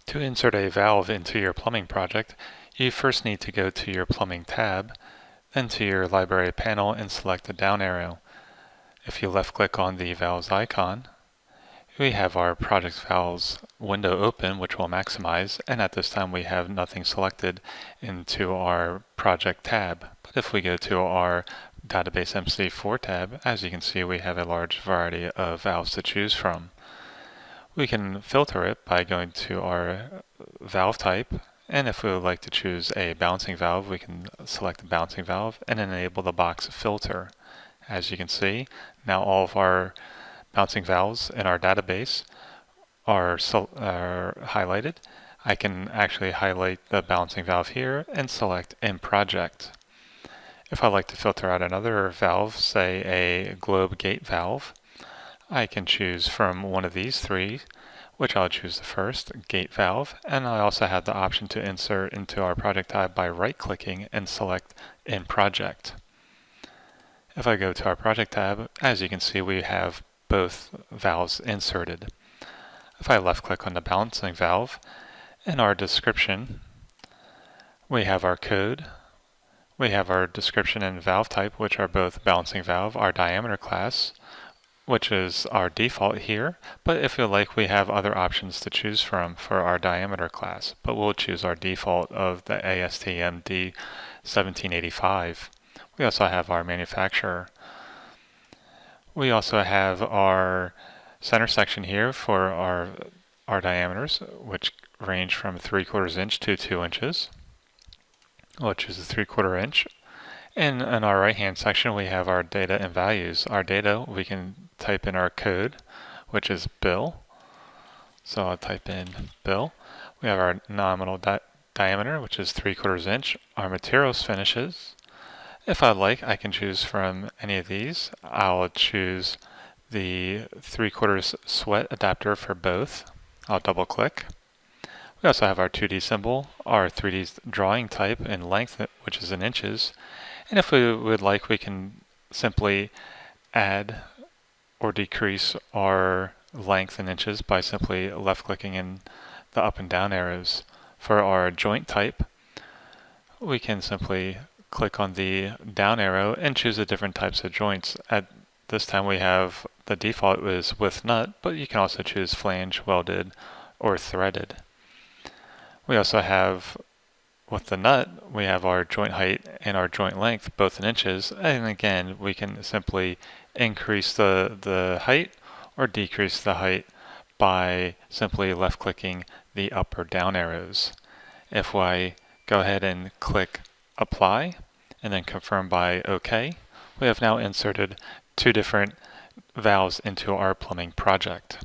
To insert a valve into your plumbing project, you first need to go to your Plumbing tab, then to your Library panel and select the down arrow. If you left-click on the valves icon, we have our project valves window open, which will maximize, and at this time we have nothing selected into our project tab. But if we go to our Database MC4 tab, as you can see, we have a large variety of valves to choose from. We can filter it by going to our valve type, and if we would like to choose a bouncing valve, we can select the bouncing valve and enable the box filter. As you can see, now all of our bouncing valves in our database are highlighted. I can actually highlight the bouncing valve here and select in project. If I'd like to filter out another valve, say a globe gate valve, I can choose from one of these three, which I'll choose the first, gate valve, and I also have the option to insert into our project tab by right-clicking and select in project. If I go to our project tab, as you can see, we have both valves inserted. If I left-click on the balancing valve, in our description, we have our code, we have our description and valve type, which are both balancing valve, our diameter class, which is our default here, but if you like, we have other options to choose from for our diameter class, but we'll choose our default of the ASTM D1785. We also have our manufacturer. We also have our center section here for our diameters, which range from 3/4 inch to 2 inches. We'll choose a 3/4 inch. And in our right-hand section, we have our data and values. Our data, we can type in our code, which is bill. So I'll type in bill. We have our nominal diameter, which is 3/4 inch. Our materials finishes. If I'd like, I can choose from any of these. I'll choose the 3/4 sweat adapter for both. I'll double-click. We also have our 2D symbol, our 3D drawing type and length, which is in inches. And if we would like, we can simply add or decrease our length in inches by simply left-clicking in the up and down arrows. For our joint type, we can simply click on the down arrow and choose the different types of joints. At this time we have the default is with nut, but you can also choose flange, welded, or threaded. We also have, with the nut, we have our joint height and our joint length, both in inches, and again, we can simply increase the height or decrease the height by simply left-clicking the up or down arrows. If I go ahead and click Apply, and then confirm by OK, we have now inserted two different valves into our plumbing project.